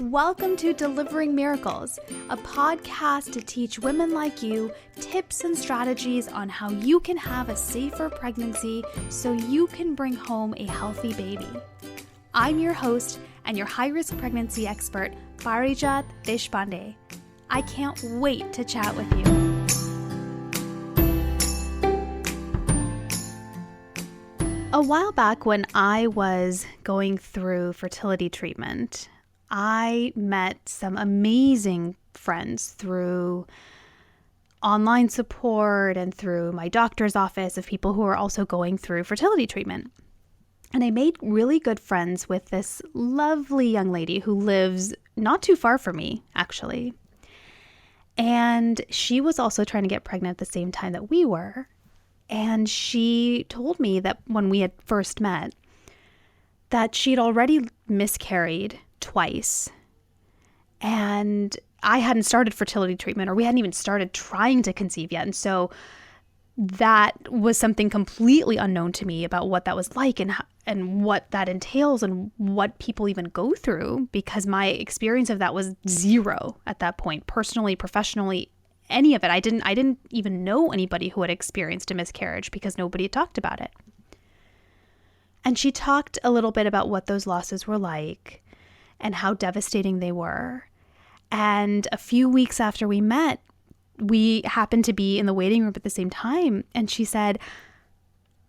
Welcome to Delivering Miracles, a podcast to teach women like you tips and strategies on how you can have a safer pregnancy so you can bring home a healthy baby. I'm your host and your high-risk pregnancy expert, Parijat Deshpande. I can't wait to chat with you. A while back when I was going through fertility treatment, I met some amazing friends through online support and through my doctor's office of people who are also going through fertility treatment. And I made really good friends with this lovely young lady who lives not too far from me, actually. And she was also trying to get pregnant at the same time that we were. And she told me that when we had first met, that she'd already miscarried twice. And I hadn't started fertility treatment, or we hadn't even started trying to conceive yet. And so that was something completely unknown to me about what that was like and what that entails and what people even go through, because my experience of that was zero at that point, personally, professionally, any of it. I didn't even know anybody who had experienced a miscarriage because nobody had talked about it. And she talked a little bit about what those losses were like and how devastating they were. And a few weeks after we met, we happened to be in the waiting room at the same time. And she said,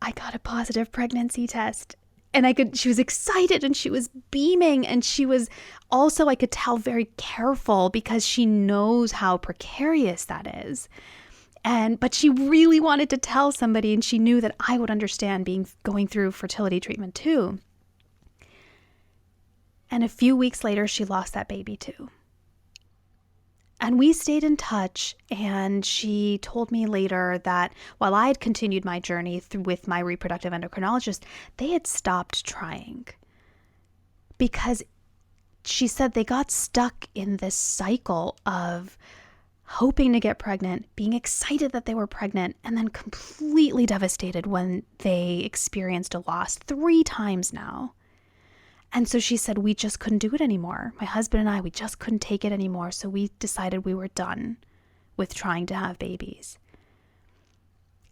I got a positive pregnancy test. And she was excited and she was beaming. And she was also, I could tell, very careful because she knows how precarious that is. But she really wanted to tell somebody, and she knew that I would understand going through fertility treatment too. And a few weeks later, she lost that baby too. And we stayed in touch, and she told me later that while I had continued my journey with my reproductive endocrinologist, they had stopped trying because she said they got stuck in this cycle of hoping to get pregnant, being excited that they were pregnant, and then completely devastated when they experienced a loss 3 times now. And so she said, we just couldn't do it anymore. My husband and I, we just couldn't take it anymore. So we decided we were done with trying to have babies.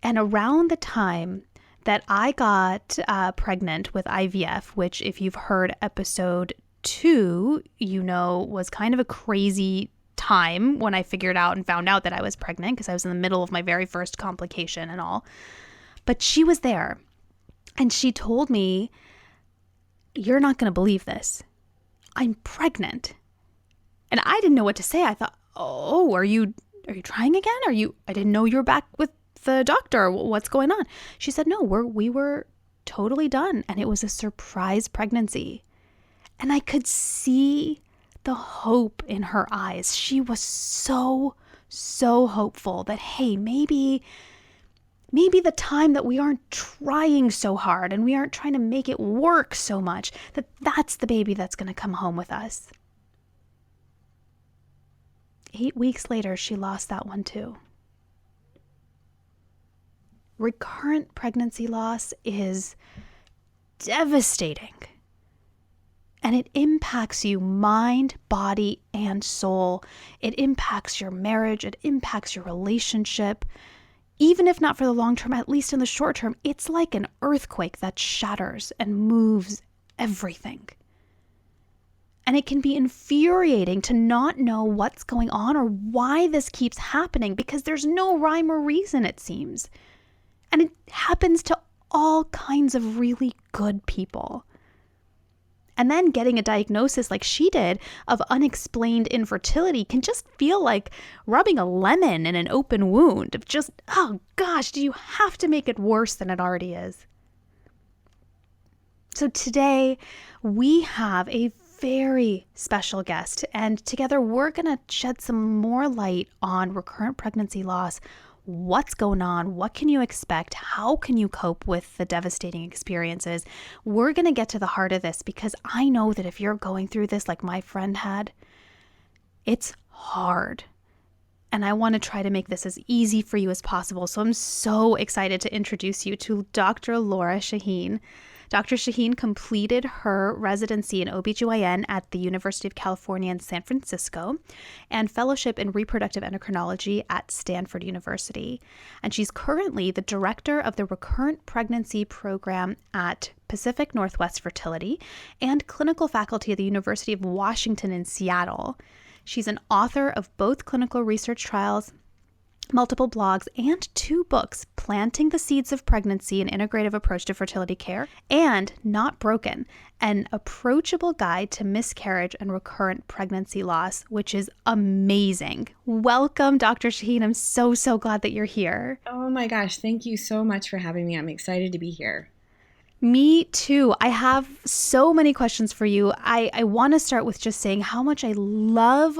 And around the time that I got pregnant with IVF, which if you've heard episode 2, you know, was kind of a crazy time when I figured out and found out that I was pregnant because I was in the middle of my very first complication and all. But she was there and she told me, you're not going to believe this. I'm pregnant. And I didn't know what to say. I thought, oh, are you trying again? I didn't know you were back with the doctor. What's going on? She said, no, we were totally done. And it was a surprise pregnancy. And I could see the hope in her eyes. She was so hopeful that, hey, maybe the time that we aren't trying so hard and we aren't trying to make it work so much, that's the baby that's going to come home with us. 8 weeks later, she lost that one too. Recurrent pregnancy loss is devastating. And it impacts you mind, body, and soul. It impacts your marriage. It impacts your relationship. Even if not for the long term, at least in the short term, it's like an earthquake that shatters and moves everything. And it can be infuriating to not know what's going on or why this keeps happening because there's no rhyme or reason, it seems. And it happens to all kinds of really good people. And then getting a diagnosis like she did of unexplained infertility can just feel like rubbing a lemon in an open wound of just, oh gosh, do you have to make it worse than it already is? So today we have a very special guest, and together we're going to shed some more light on recurrent pregnancy loss. What's going on? What can you expect? How can you cope with the devastating experiences? We're going to get to the heart of this because I know that if you're going through this like my friend had, it's hard. And I want to try to make this as easy for you as possible. So I'm so excited to introduce you to Dr. Lora Shahine. Dr. Shahine completed her residency in OBGYN at the University of California in San Francisco and fellowship in reproductive endocrinology at Stanford University. And she's currently the director of the Recurrent Pregnancy Program at Pacific Northwest Fertility and clinical faculty at the University of Washington in Seattle. She's an author of both clinical research trials, multiple blogs, and 2 books, Planting the Seeds of Pregnancy, an integrative approach to fertility care, and Not Broken, an approachable guide to miscarriage and recurrent pregnancy loss, which is amazing. Welcome, Dr. Shahine. I'm so glad that you're here. Oh my gosh, thank you so much for having me. I'm excited to be here. Me too. I have so many questions for you. I want to start with just saying how much I love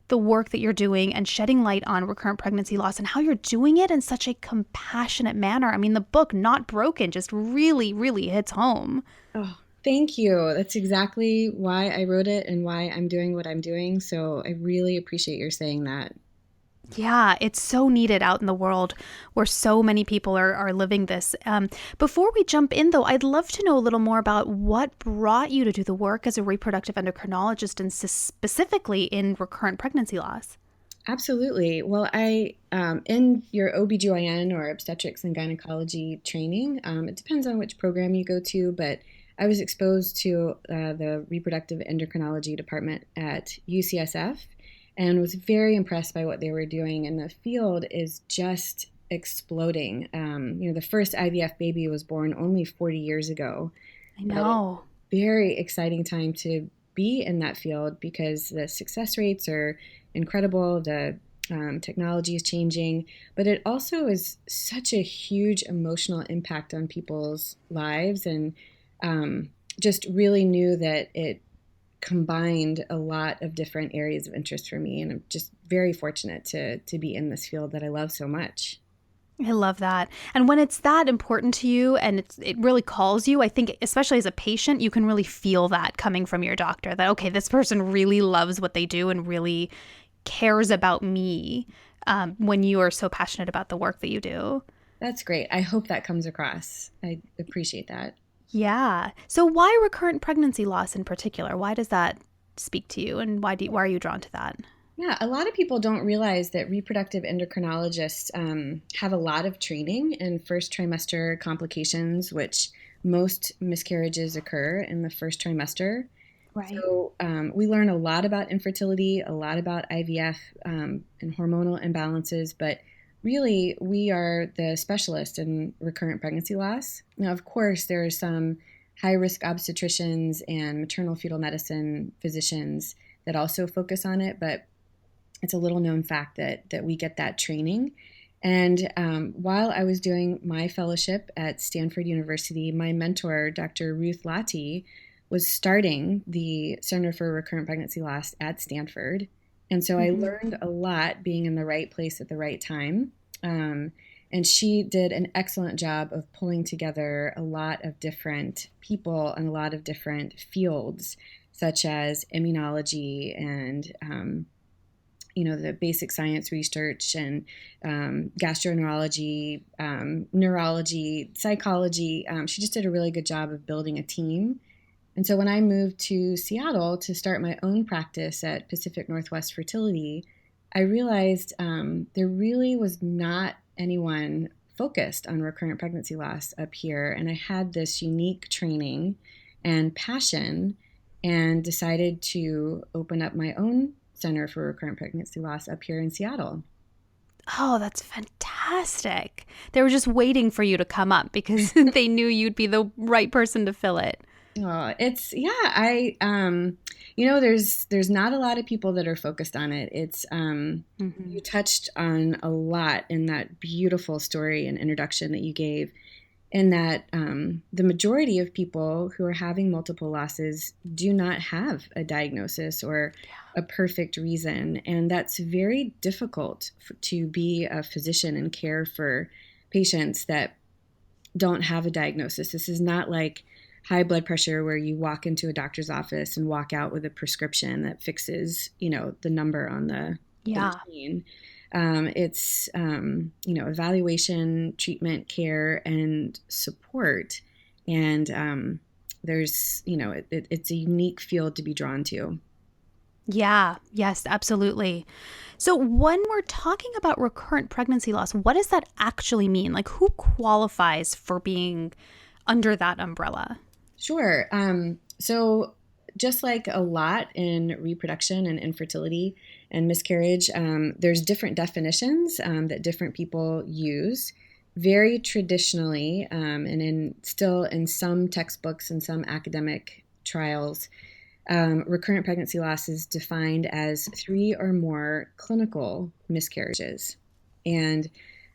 the work that you're doing and shedding light on recurrent pregnancy loss and how you're doing it in such a compassionate manner. I mean, the book, Not Broken, just really hits home. Oh, thank you. That's exactly why I wrote it and why I'm doing what I'm doing. So I really appreciate your saying that. Yeah, it's so needed out in the world where so many people are living this. Before we jump in, though, I'd love to know a little more about what brought you to do the work as a reproductive endocrinologist and specifically in recurrent pregnancy loss. Absolutely. Well, in your OBGYN or obstetrics and gynecology training, it depends on which program you go to, but I was exposed to the reproductive endocrinology department at UCSF and was very impressed by what they were doing. And the field is just exploding. The first IVF baby was born only 40 years ago, I but it's know. a very exciting time to be in that field because the success rates are incredible. The technology is changing, but it also is such a huge emotional impact on people's lives, and just really knew that it combined a lot of different areas of interest for me, and I'm just very fortunate to be in this field that I love so much. I love that. And when it's that important to you and it really calls you, I think, especially as a patient, you can really feel that coming from your doctor that, okay, this person really loves what they do and really cares about me when you are so passionate about the work that you do. That's great. I hope that comes across. I appreciate that. Yeah. So why recurrent pregnancy loss in particular? Why does that speak to you and why are you drawn to that? Yeah, a lot of people don't realize that reproductive endocrinologists have a lot of training in first trimester complications, which most miscarriages occur in the first trimester. Right. So we learn a lot about infertility, a lot about IVF and hormonal imbalances, but really we are the specialist in recurrent pregnancy loss. Now, of course, there are some high risk obstetricians and maternal fetal medicine physicians that also focus on it, but it's a little known fact that we get that training. And while I was doing my fellowship at Stanford University, my mentor, Dr. Ruth Lati, was starting the Center for Recurrent Pregnancy Loss at Stanford. And so I Mm-hmm. learned a lot being in the right place at the right time. And she did an excellent job of pulling together a lot of different people and a lot of different fields, such as immunology and the basic science research and gastroenterology, neurology, psychology. She just did a really good job of building a team. And so when I moved to Seattle to start my own practice at Pacific Northwest Fertility, I realized there really was not anyone focused on recurrent pregnancy loss up here. And I had this unique training and passion and decided to open up my own Center for Recurrent Pregnancy Loss up here in Seattle. Oh, that's fantastic. They were just waiting for you to come up because they knew you'd be the right person to fill it. It's yeah. There's not a lot of people that are focused on it. It's Mm-hmm. you touched on a lot in that beautiful story and introduction that you gave, in that the majority of people who are having multiple losses do not have a diagnosis or a perfect reason. And that's very difficult to be a physician and care for patients that don't have a diagnosis. This is not like high blood pressure where you walk into a doctor's office and walk out with a prescription that fixes, the number on the Yeah. machine. It's evaluation, treatment, care, and support. And there's, it's a unique field to be drawn to. Yeah, yes, absolutely. So, when we're talking about recurrent pregnancy loss, what does that actually mean? Like, who qualifies for being under that umbrella? Sure. So, just like a lot in reproduction and infertility and miscarriage, there's different definitions that different people use. Very traditionally, and still in some textbooks and some academic trials, recurrent pregnancy loss is defined as three or more clinical miscarriages. And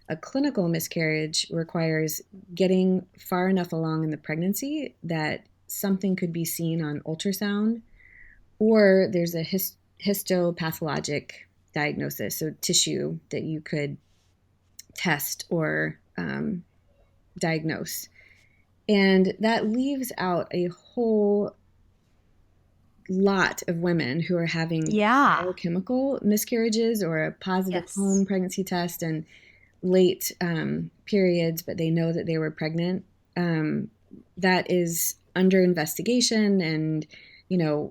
a clinical miscarriage requires getting far enough along in the pregnancy that something could be seen on ultrasound, or there's a histopathologic diagnosis, so tissue that you could test or diagnose. And that leaves out a whole lot of women who are having Yeah. biochemical miscarriages or a positive Yes. home pregnancy test and late periods, but they know that they were pregnant. Um, that is under investigation, and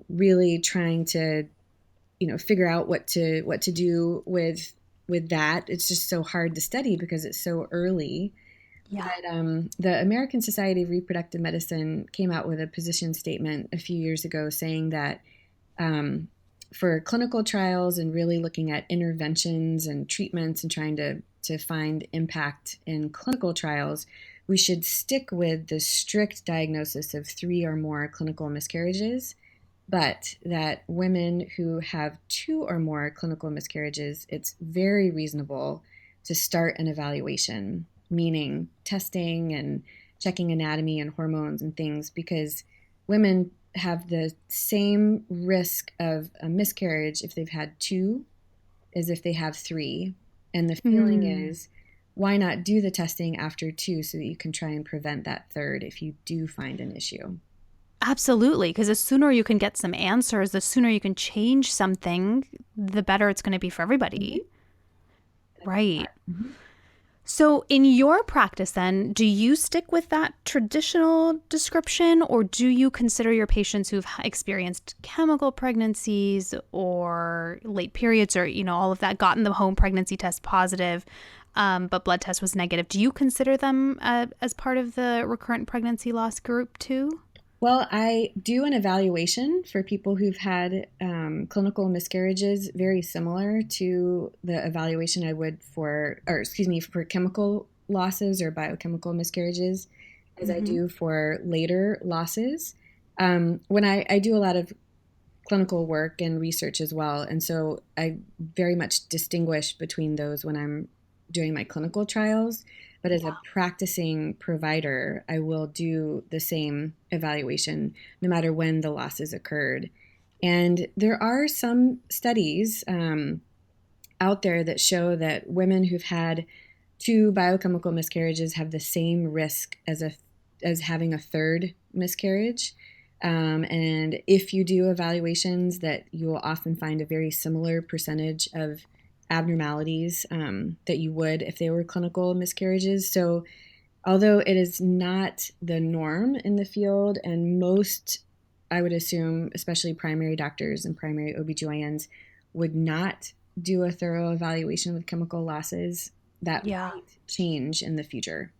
really trying to figure out what to do with that. It's just so hard to study because it's so early. Yeah. But the American Society of Reproductive Medicine came out with a position statement a few years ago saying that um, for clinical trials and really looking at interventions and treatments and trying to find impact in clinical trials, we should stick with the strict diagnosis of three or more clinical miscarriages, but that women who have two or more clinical miscarriages, it's very reasonable to start an evaluation, meaning testing and checking anatomy and hormones and things, because women have the same risk of a miscarriage if they've had two as if they have three. And the feeling Mm, is, why not do the testing after two so that you can try and prevent that third if you do find an issue? absolutely. Because the sooner you can get some answers, the sooner you can change something, the better it's going to be for Mm-hmm. everybody. That's Right. that. Mm-hmm. So, in your practice, then, do you stick with that traditional description, or do you consider your patients who've experienced chemical pregnancies or late periods, or all of that, gotten the home pregnancy test positive, but blood test was negative? Do you consider them as part of the recurrent pregnancy loss group too? Well, I do an evaluation for people who've had clinical miscarriages, very similar to the evaluation I would or excuse me, for chemical losses or biochemical miscarriages, as I Mm-hmm. do for later losses. When I do a lot of clinical work and research as well, and so I very much distinguish between those when I'm doing my clinical trials. But as a practicing provider, I will do the same evaluation no matter when the losses occurred. And there are some studies out there that show that women who've had two biochemical miscarriages have the same risk as having a third miscarriage. And if you do evaluations, that you will often find a very similar percentage of abnormalities that you would if they were clinical miscarriages. So, although it is not the norm in the field, and most, I would assume, especially primary doctors and primary OBGYNs, would not do a thorough evaluation with chemical losses, that Yeah. might change in the future.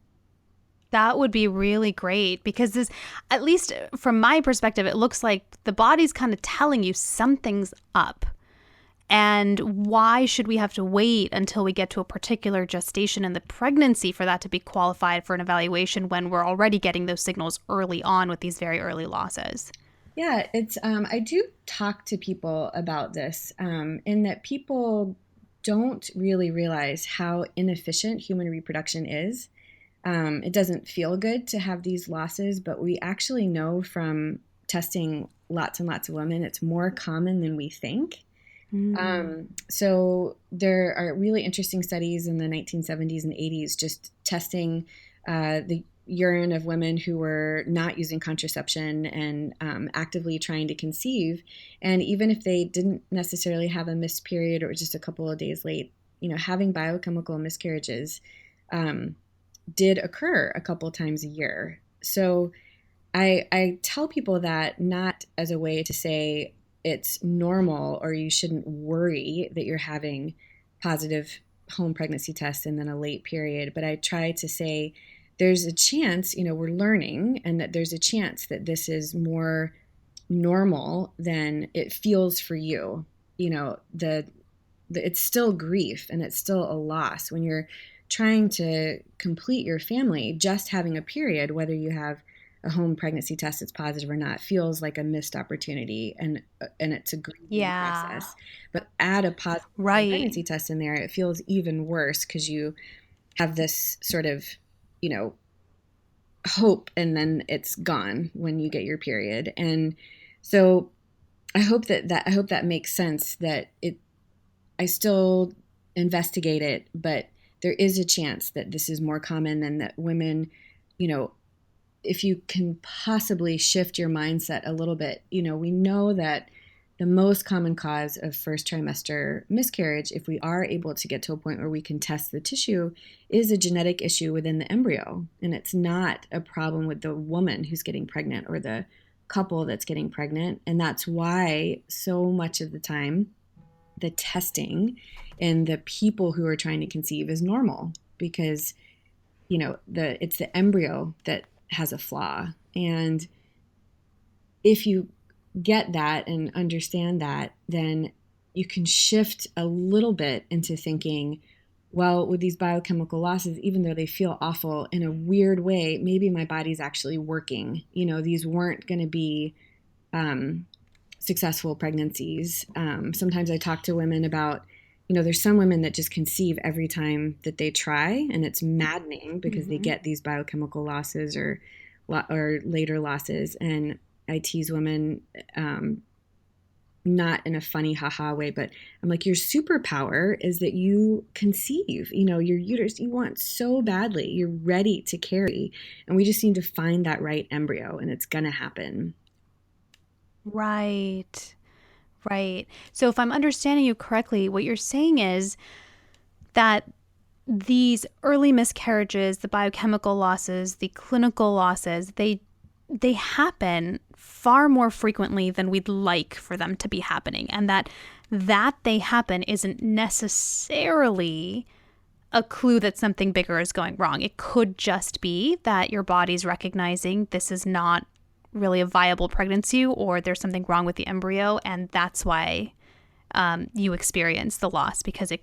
That would be really great because this, at least from my perspective, it looks like the body's kind of telling you something's up. And why should we have to wait until we get to a particular gestation in the pregnancy for that to be qualified for an evaluation when we're already getting those signals early on with these very early losses? Yeah, it's I do talk to people about this, in that people don't really realize how inefficient human reproduction is. It doesn't feel good to have these losses, but we actually know from testing lots and lots of women, it's more common than we think. Mm. So there are really interesting studies in the 1970s and 80s just testing the urine of women who were not using contraception and actively trying to conceive. And even if they didn't necessarily have a missed period or just a couple of days late, having biochemical miscarriages um, did occur a couple times a year. So I tell people that not as a way to say it's normal or you shouldn't worry that you're having positive home pregnancy tests and then a late period, but I try to say there's a chance, we're learning, and that there's a chance that this is more normal than it feels for you. It's still grief and it's still a loss when you're trying to complete your family. Just having a period, whether you have a home pregnancy test that's positive or not, feels like a missed opportunity, and it's a grieving Yeah. process. But add a positive home Right. pregnancy test in there, it feels even worse because you have this sort of, you know, hope, and then it's gone when you get your period. And so I hope that makes sense, that I still investigate it, but there is a chance that this is more common, and that women, you know, if you can possibly shift your mindset a little bit, we know that the most common cause of first trimester miscarriage, if we are able to get to a point where we can test the tissue, is a genetic issue within the embryo. And it's not a problem with the woman who's getting pregnant or the couple that's getting pregnant. And that's why so much of the time the testing and the people who are trying to conceive is normal, because it's the embryo that has a flaw. And if you get that and understand that, then you can shift a little bit into thinking, well, with these biochemical losses, even though they feel awful, in a weird way, maybe my body's actually working. These weren't going to be successful pregnancies. Sometimes I talk to women about, there's some women that just conceive every time that they try, and it's maddening because they Mm-hmm. get these biochemical losses or later losses. And I tease women, not in a funny haha way, but I'm like, your superpower is that you conceive. Your uterus, you want so badly, you're ready to carry, and we just need to find that right embryo, and it's gonna happen. Right. Right. So if I'm understanding you correctly, what you're saying is that these early miscarriages, the biochemical losses, the clinical losses, they happen far more frequently than we'd like for them to be happening, and that they happen isn't necessarily a clue that something bigger is going wrong. It could just be that your body's recognizing this is not really a viable pregnancy, or there's something wrong with the embryo, and that's why you experience the loss, because it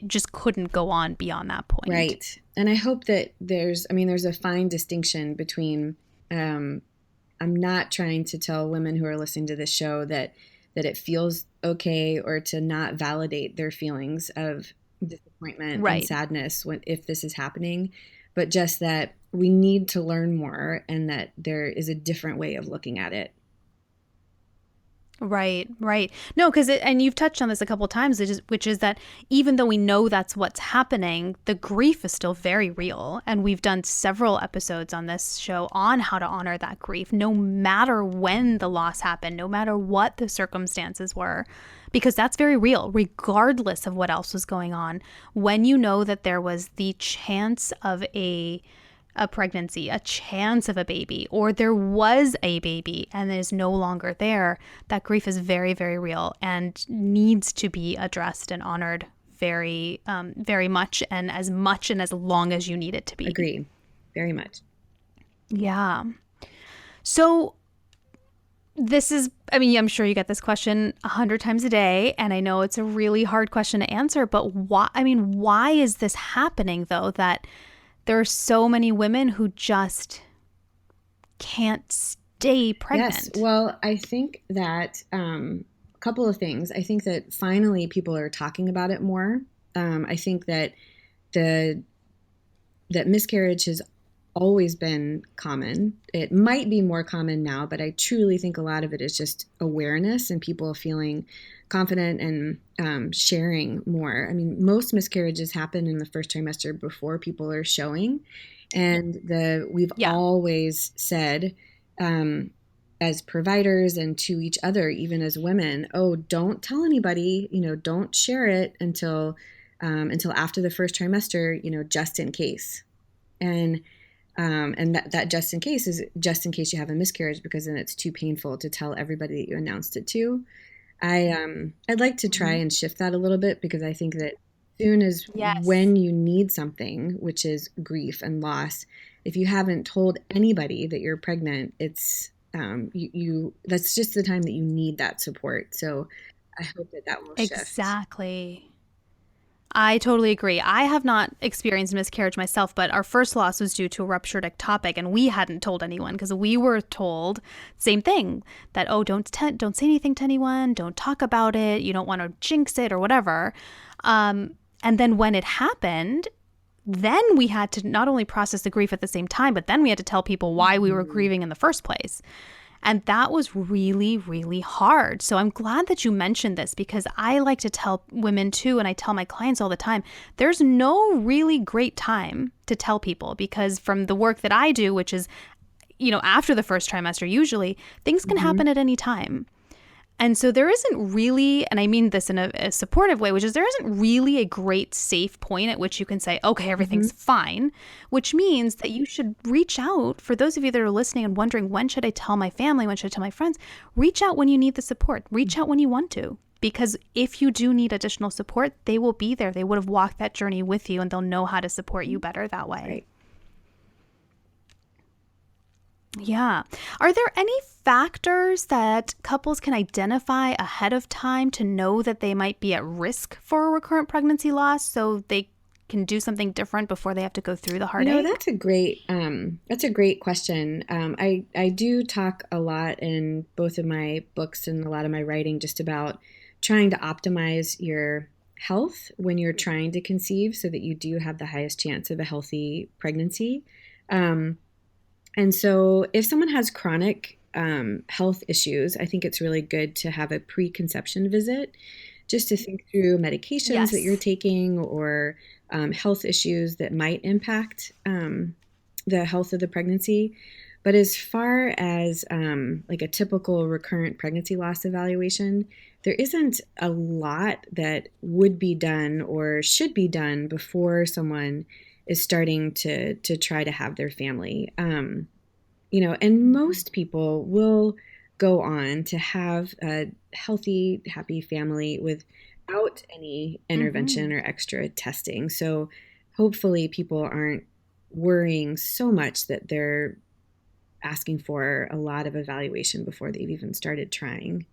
just couldn't go on beyond that point. Right. And I hope that there's a fine distinction between, I'm not trying to tell women who are listening to this show that it feels okay, or to not validate their feelings of disappointment and Right. sadness if this is happening, but just that we need to learn more, and that there is a different way of looking at it. Right, right. No, because and you've touched on this a couple of times, which is that even though we know that's what's happening, the grief is still very real. And we've done several episodes on this show on how to honor that grief, no matter when the loss happened, no matter what the circumstances were, because that's very real, regardless of what else was going on. When you know that there was the chance of a pregnancy, a chance of a baby, or there was a baby and it is no longer there, that grief is very, very real and needs to be addressed and honored very, very much and as long as you need it to be. Agree. Very much. Yeah. So this is, I mean, I'm sure you get this question 100 times a day, and I know it's a really hard question to answer, but why is this happening though, that there are so many women who just can't stay Yes. pregnant? Well, I think that a couple of things. I think that finally people are talking about it more. I think that the that miscarriage has always been common. It might be more common now, but I truly think a lot of it is just awareness and people feeling confident and sharing more. I mean, most miscarriages happen in the first trimester before people are showing, and we've Yeah. always said, as providers and to each other, even as women, oh, don't tell anybody. Don't share it until after the first trimester. Just in case. And And that just in case is just in case you have a miscarriage, because then it's too painful to tell everybody that you announced it to. I'd like to try Mhm. and shift that a little bit, because I think that soon as Yes. when you need something, which is grief and loss, if you haven't told anybody that you're pregnant, it's you that's just the time that you need that support. So I hope that that will shift. Exactly. I totally agree. I have not experienced miscarriage myself, but our first loss was due to a ruptured ectopic, and we hadn't told anyone because we were told same thing that don't say anything to anyone, don't talk about it, you don't want to jinx it or whatever. And then when it happened, then we had to not only process the grief at the same time, but then we had to tell people why we were Mhm. grieving in the first place. And that was really, really hard. So I'm glad that you mentioned this because I like to tell women too, and I tell my clients all the time there's no really great time to tell people because from the work that I do, which is, after the first trimester, usually things can Mhm. happen at any time. And so there isn't really, and I mean this in a supportive way, which is there isn't really a great safe point at which you can say, okay, Mhm. everything's fine, which means that you should reach out. For those of you that are listening and wondering, when should I tell my family? When should I tell my friends? Reach out when you need the support. Reach out when you want to. Because if you do need additional support, they will be there. They would have walked that journey with you and they'll know how to support you better that way. Right. Yeah. Are there any factors that couples can identify ahead of time to know that they might be at risk for a recurrent pregnancy loss so they can do something different before they have to go through the heartache? That's a great question. I do talk a lot in both of my books and a lot of my writing just about trying to optimize your health when you're trying to conceive, so that you do have the highest chance of a healthy pregnancy. Um, and so, if someone has chronic health issues, I think it's really good to have a preconception visit just to think through medications that you're Yes. taking, or health issues that might impact the health of the pregnancy. But as far as like a typical recurrent pregnancy loss evaluation, there isn't a lot that would be done or should be done before someone is starting to try to have their family. And Mhm. most people will go on to have a healthy, happy family without any intervention Mhm. or extra testing. So hopefully people aren't worrying so much that they're asking for a lot of evaluation before they've even started trying.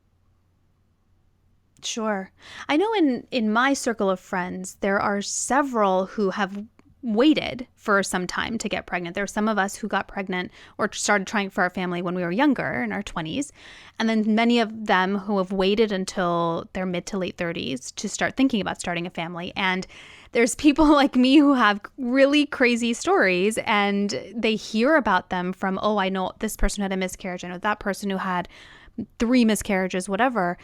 Sure. I know in my circle of friends, there are several who have waited for some time to get pregnant. There are some of us who got pregnant or started trying for our family when we were younger in our 20s, and then many of them who have waited until their mid to late 30s to start thinking about starting a family. And there's people like me who have really crazy stories and they hear about them from, oh, I know this person had a miscarriage. I know that person who had three miscarriages, whatever.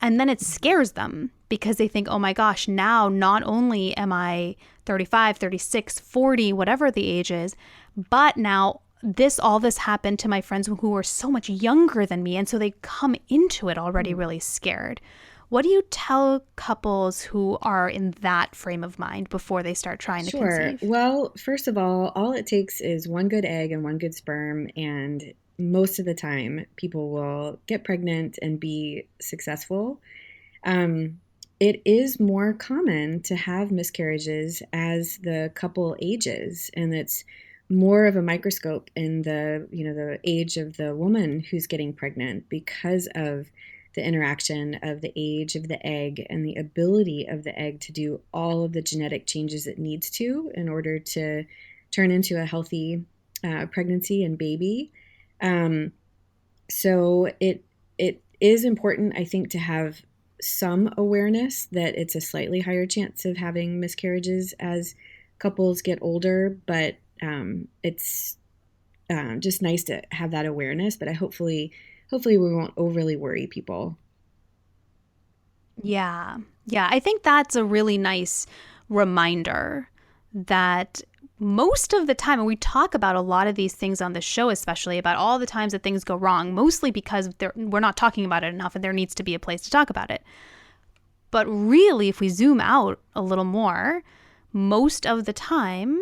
And then it scares them because they think, oh my gosh, now not only am I 35, 36, 40, whatever the age is, but now all this happened to my friends who were so much younger than me. And so they come into it already really scared. What do you tell couples who are in that frame of mind before they start trying to Sure. conceive? Well, first of all it takes is one good egg and one good sperm, and most of the time people will get pregnant and be successful. Um, it is more common to have miscarriages as the couple ages, and it's more of a microscope in the age of the woman who's getting pregnant, because of the interaction of the age of the egg and the ability of the egg to do all of the genetic changes it needs to in order to turn into a healthy pregnancy and baby. Um, so it is important, I think, to have some awareness that it's a slightly higher chance of having miscarriages as couples get older, but it's just nice to have that awareness. But hopefully we won't overly worry people. Yeah. Yeah. I think that's a really nice reminder that most of the time, and we talk about a lot of these things on the show, especially about all the times that things go wrong, mostly because we're not talking about it enough and there needs to be a place to talk about it. But really, if we zoom out a little more, most of the time,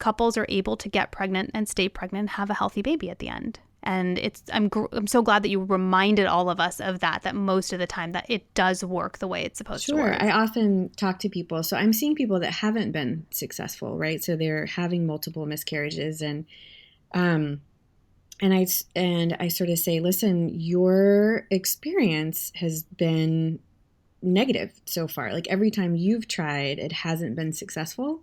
couples are able to get pregnant and stay pregnant and have a healthy baby at the end. And I'm so glad that you reminded all of us of that most of the time that it does work the way it's supposed to Sure. work. I often talk to people. So I'm seeing people that haven't been successful, right? So they're having multiple miscarriages, um, and I sort of say, listen, your experience has been negative so far. Like every time you've tried, it hasn't been successful.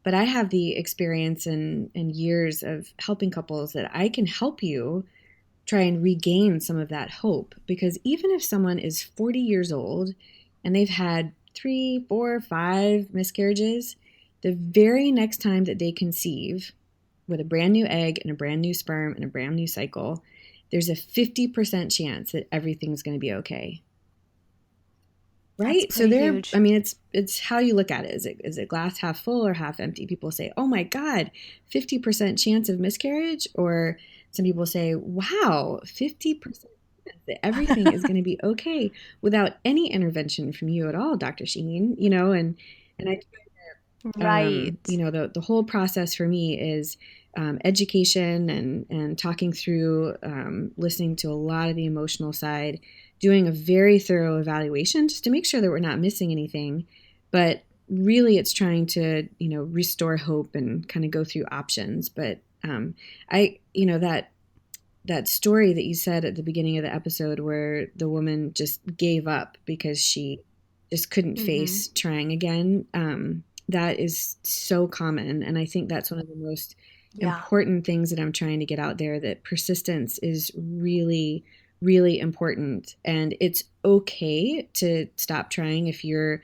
But I have the experience and years of helping couples that I can help you try and regain some of that hope. Because even if someone is 40 years old and they've had 3, 4, 5 miscarriages, the very next time that they conceive with a brand new egg and a brand new sperm and a brand new cycle, there's a 50% chance that everything's going to be okay. That's Right? So pretty huge. I mean, it's how you look at it. Is it glass half full or half empty? People say, "Oh my God, 50% chance of miscarriage," or some people say, "Wow, 50% that everything is going to be okay without any intervention from you at all, Dr. Shahine." And I Right. the whole process for me is education and talking through, listening to a lot of the emotional side, doing a very thorough evaluation just to make sure that we're not missing anything. But really, it's trying to restore hope and kind of go through options. But I you know that story that you said at the beginning of the episode where the woman just gave up because she just couldn't Mm-hmm. face trying again, that is so common. And I think that's one of the most Yeah. important things that I'm trying to get out there, that persistence is really, really important. And it's okay to stop trying if your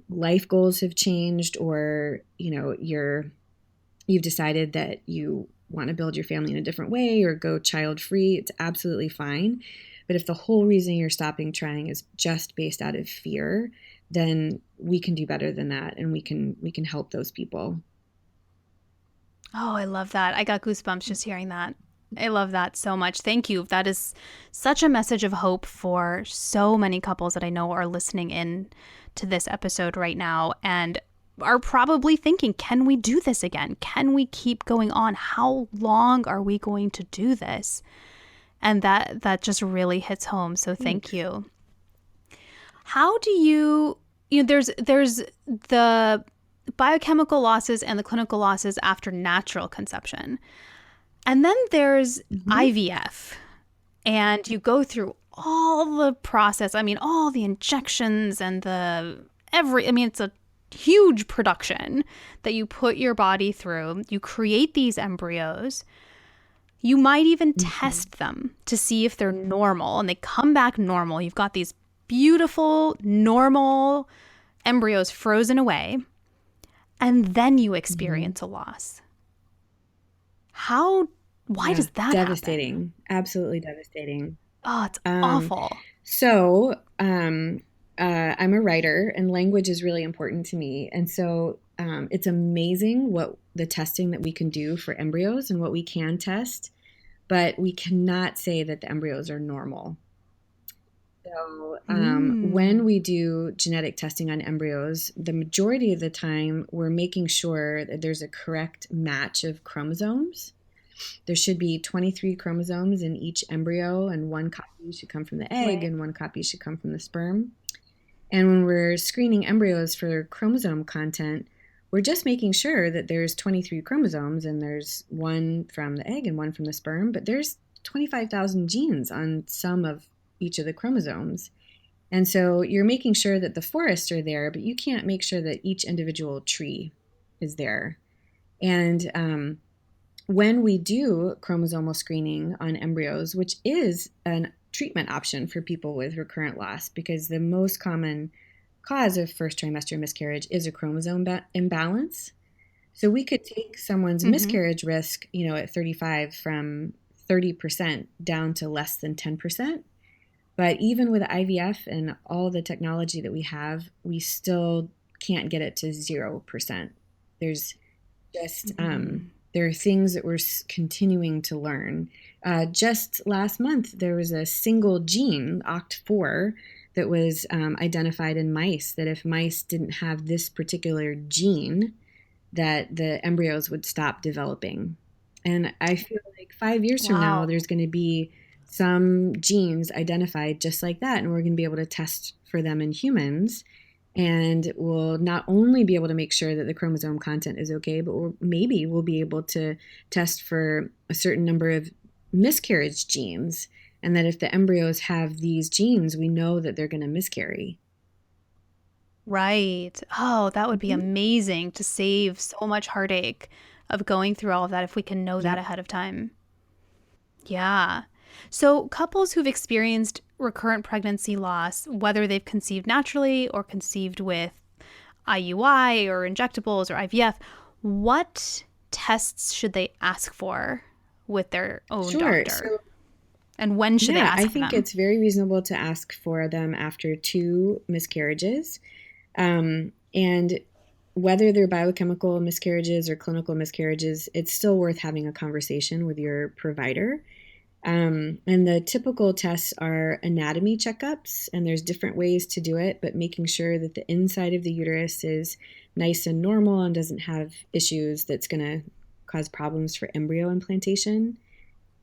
life goals have changed, or, you've decided that you want to build your family in a different way or go child free. It's absolutely fine. But if the whole reason you're stopping trying is just based out of fear, then we can do better than that, and we can help those people. Oh, I love that. I got goosebumps just hearing that. I love that so much. Thank you. That is such a message of hope for so many couples that I know are listening in to this episode right now and are probably thinking, can we do this again? Can we keep going on? How long are we going to do this? And that just really hits home. So thank Thanks. you. How do there's the biochemical losses and the clinical losses after natural conception. And then there's Mm-hmm. IVF. And you go through all the process. I mean, all the injections and it's a huge production that you put your body through. You create these embryos. You might even Mm-hmm. test them to see if they're normal and they come back normal. You've got these beautiful, normal embryos frozen away, and then you Mm-hmm. experience a loss. Why Yeah, does that happen? devastating. Absolutely devastating. Oh, it's Um, awful. so I'm a writer, and language is really important to me. And so it's amazing what the testing that we can do for embryos and what we can test, but we cannot say that the embryos are normal. So when Mm. we do genetic testing on embryos, the majority of the time we're making sure that there's a correct match of chromosomes. There should be 23 chromosomes in each embryo, and one copy should come from the egg, Right. and one copy should come from the sperm. And when we're screening embryos for chromosome content, we're just making sure that there's 23 chromosomes and there's one from the egg and one from the sperm, but there's 25,000 genes on some of each of the chromosomes. And so you're making sure that the forests are there, but you can't make sure that each individual tree is there. And when we do chromosomal screening on embryos, which is a treatment option for people with recurrent loss, because the most common cause of first trimester miscarriage is a chromosome imbalance. So we could take someone's Mm-hmm. miscarriage risk, at 35 from 30% down to less than 10%. But even with IVF and all the technology that we have, we still can't get it to 0%. There's just Mm. there are things that we're continuing to learn. Just last month, there was a single gene, OCT4, that was identified in mice. That if mice didn't have this particular gene, that the embryos would stop developing. And I feel like 5 years from now, Wow. there's going to be some genes identified just like that, and we're going to be able to test for them in humans. And we'll not only be able to make sure that the chromosome content is okay, but maybe we'll be able to test for a certain number of miscarriage genes. And that if the embryos have these genes, we know that they're going to miscarry. Right. Oh, that would be Mhm. amazing to save so much heartache of going through all of that if we can know that Yep. ahead of time. Yeah. So, couples who've experienced recurrent pregnancy loss, whether they've conceived naturally or conceived with IUI or injectables or IVF, what tests should they ask for with their own Sure. doctor? And when should they Yeah, I ask for think them? it's very reasonable to ask for them after two miscarriages. And whether they're biochemical miscarriages or clinical miscarriages, it's still worth having a conversation with your provider. And the typical tests are anatomy checkups, and there's different ways to do it, but making sure that the inside of the uterus is nice and normal and doesn't have issues that's going to cause problems for embryo implantation.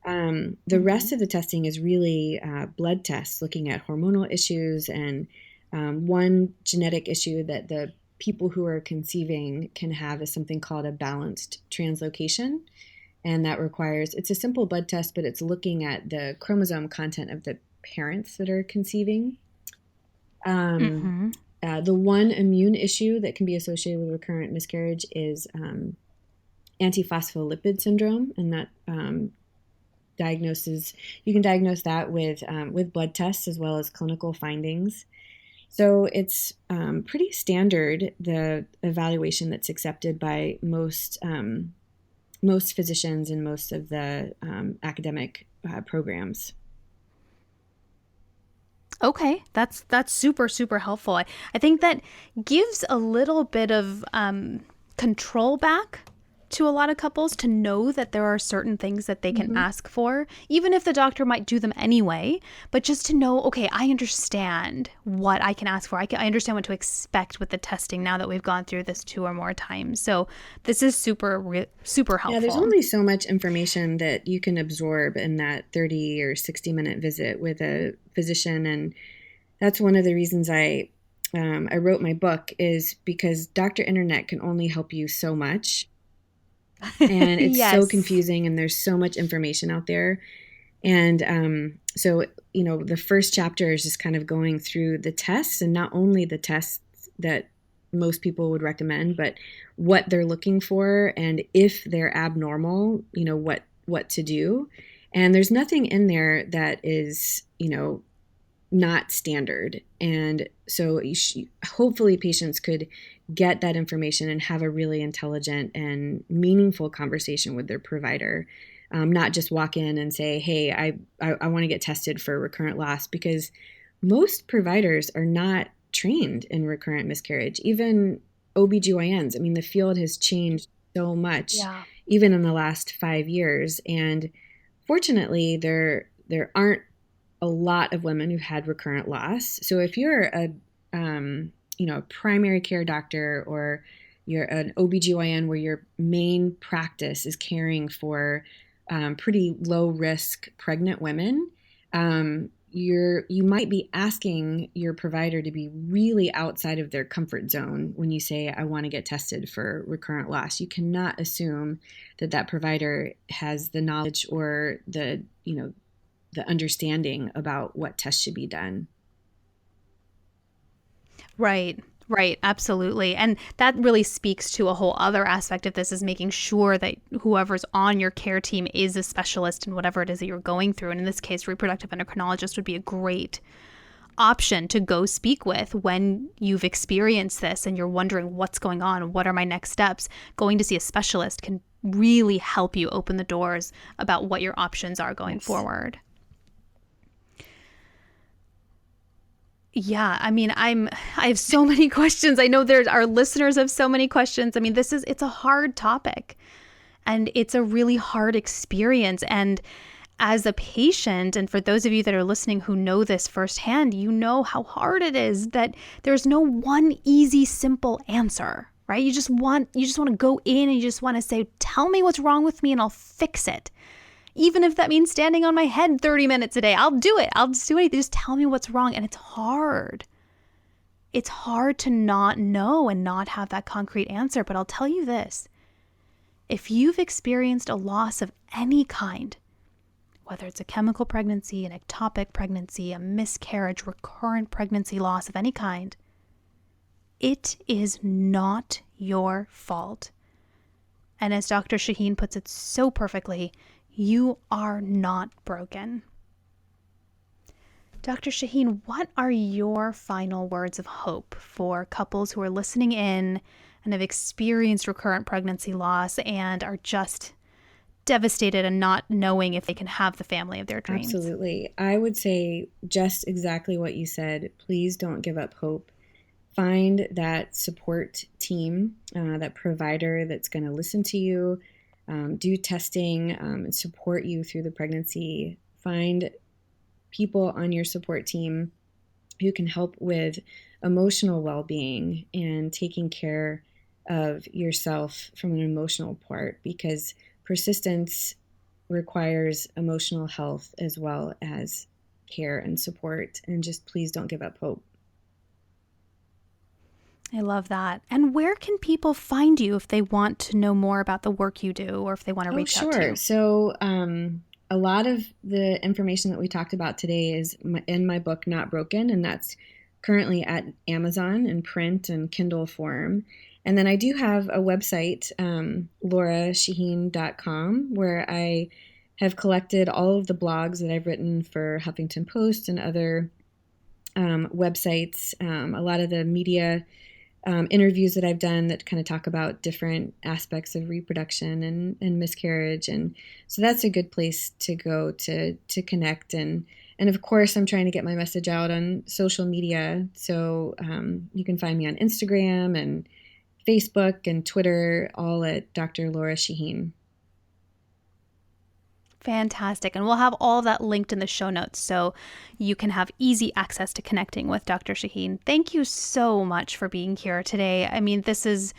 The Mm-hmm. rest of the testing is really blood tests, looking at hormonal issues and one genetic issue that the people who are conceiving can have is something called a balanced translocation. And that requires, it's a simple blood test, but it's looking at the chromosome content of the parents that are conceiving. Um, Mm-hmm. the one immune issue that can be associated with recurrent miscarriage is antiphospholipid syndrome, and that diagnoses you can diagnose that with blood tests as well as clinical findings. So it's pretty standard, the evaluation that's accepted by most physicians and most of the academic programs. Okay, that's super helpful. I think that gives a little bit of control back to a lot of couples to know that there are certain things that they can Mm-hmm. ask for, even if the doctor might do them anyway. But just to know, okay, I understand what I can ask for. I understand what to expect with the testing now that we've gone through this two or more times. So this is super Yeah, there's helpful. only so much information that you can absorb in that 30 or 60-minute visit with a physician. And that's one of the reasons I wrote my book, is because Dr. Internet can only help you so much. And it's so Yes. confusing, and there's so much information out there. And so, the first chapter is just kind of going through the tests, and not only the tests that most people would recommend, but what they're looking for, and if they're abnormal, what to do. And there's nothing in there that is, not standard. And so hopefully patients could get that information and have a really intelligent and meaningful conversation with their provider. Not just walk in and say, hey, I want to get tested for recurrent loss, because most providers are not trained in recurrent miscarriage. Even OBGYNs, I mean, the field has changed so much, Yeah. even in the last 5 years. And fortunately, there aren't a lot of women who've had recurrent loss. So if you're a primary care doctor, or you're an OBGYN where your main practice is caring for pretty low risk pregnant women, you might be asking your provider to be really outside of their comfort zone when you say, I want to get tested for recurrent loss. You cannot assume that that provider has the knowledge or the understanding about what tests should be done. Right. Right, absolutely. And that really speaks to a whole other aspect of this, is making sure that whoever's on your care team is a specialist in whatever it is that you're going through. And in this case, reproductive endocrinologist would be a great option to go speak with when you've experienced this and you're wondering what's going on, what are my next steps. Going to see a specialist can really help you open the doors about what your options are going Yes. forward. Yeah, I mean, I have so many questions. I know there's our listeners have so many questions. I mean, it's a hard topic, and it's a really hard experience. And as a patient, and for those of you that are listening who know this firsthand, you know how hard it is, that there's no one easy, simple answer, right? You just want to go in and you just want to say, tell me what's wrong with me and I'll fix it. Even if that means standing on my head 30 minutes a day, I'll do it. I'll just do anything. Just tell me what's wrong. And it's hard. It's hard to not know and not have that concrete answer. But I'll tell you this. If you've experienced a loss of any kind, whether it's a chemical pregnancy, an ectopic pregnancy, a miscarriage, recurrent pregnancy loss of any kind, it is not your fault. And as Dr. Shahine puts it so perfectly, you are not broken. Dr. Shahine, what are your final words of hope for couples who are listening in and have experienced recurrent pregnancy loss and are just devastated and not knowing if they can have the family of their dreams? Absolutely. I would say just exactly what you said. Please don't give up hope. Find that support team, that provider that's going to listen to you, do testing, and support you through the pregnancy. Find people on your support team who can help with emotional well-being and taking care of yourself from an emotional part, because persistence requires emotional health as well as care and support. And just please don't give up hope. I love that. And where can people find you if they want to know more about the work you do or if they want to reach out to you? So a lot of the information that we talked about today is in my book, Not Broken, and that's currently at Amazon in print and Kindle form. And then I do have a website, lorashahine.com, where I have collected all of the blogs that I've written for Huffington Post and other websites, a lot of the media interviews that I've done that kind of talk about different aspects of reproduction and miscarriage. And so that's a good place to go to connect. And of course, I'm trying to get my message out on social media. So you can find me on Instagram and Facebook and Twitter, all at Dr. Lora Shahine. Fantastic. And we'll have all of that linked in the show notes so you can have easy access to connecting with Dr. Shahine. Thank you so much for being here today. I mean, this is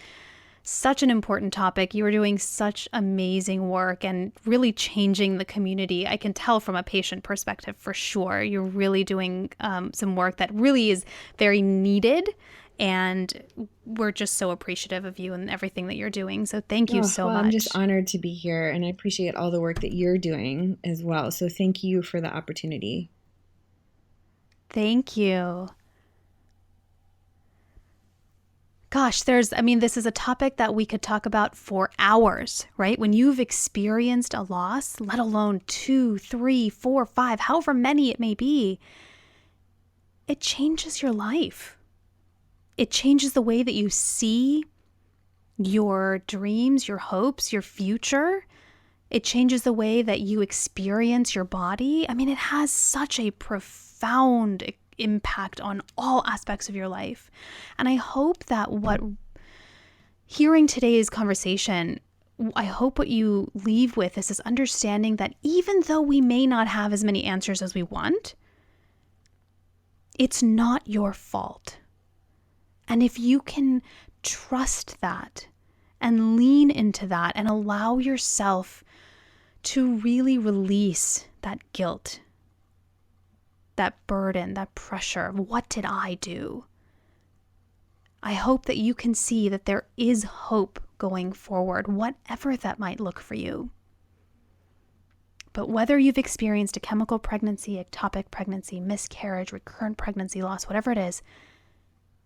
such an important topic. You are doing such amazing work and really changing the community. I can tell from a patient perspective for sure. You're really doing some work that really is very needed. And we're just so appreciative of you and everything that you're doing. So thank you so much. I'm just honored to be here, and I appreciate all the work that you're doing as well. So thank you for the opportunity. Thank you. Gosh, this is a topic that we could talk about for hours, right? When you've experienced a loss, let alone 2, 3, 4, 5, however many it may be, it changes your life. It changes the way that you see your dreams, your hopes, your future. It changes the way that you experience your body. I mean, it has such a profound impact on all aspects of your life. And I hope that hearing today's conversation, I hope what you leave with is this understanding that even though we may not have as many answers as we want, it's not your fault. And if you can trust that and lean into that and allow yourself to really release that guilt, that burden, that pressure of what did I do? I hope that you can see that there is hope going forward, whatever that might look for you. But whether you've experienced a chemical pregnancy, ectopic pregnancy, miscarriage, recurrent pregnancy loss, whatever it is,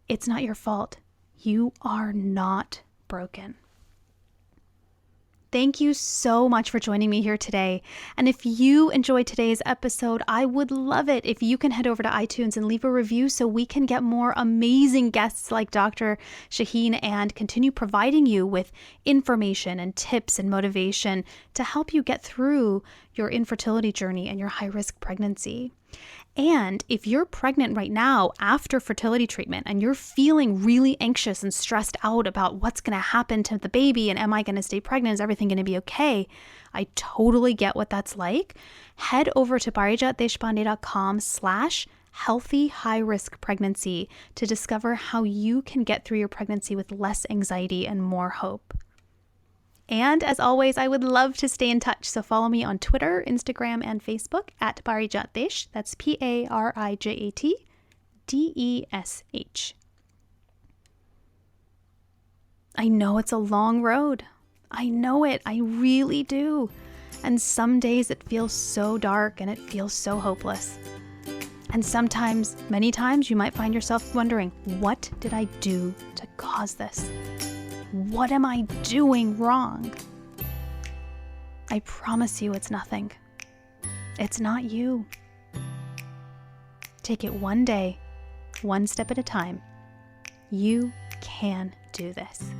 it's not your fault. You are not broken. Thank you so much for joining me here today. And if you enjoyed today's episode, I would love it if you can head over to iTunes and leave a review so we can get more amazing guests like Dr. Shahine and continue providing you with information and tips and motivation to help you get through your infertility journey and your high-risk pregnancy. And if you're pregnant right now after fertility treatment and you're feeling really anxious and stressed out about what's going to happen to the baby and am I going to stay pregnant? Is everything going to be okay? I totally get what that's like. Head over to parijatdeshpande.com/ Healthy, high-risk pregnancy to discover how you can get through your pregnancy with less anxiety and more hope. And as always, I would love to stay in touch. So follow me on Twitter, Instagram, and Facebook at Parijat Desh. That's PARIJATDESH. I know it's a long road. I know it. I really do. And some days it feels so dark and it feels so hopeless. And sometimes, many times, you might find yourself wondering, what did I do to cause this? What am I doing wrong? I promise you it's nothing. It's not you. Take it one day, one step at a time. You can do this.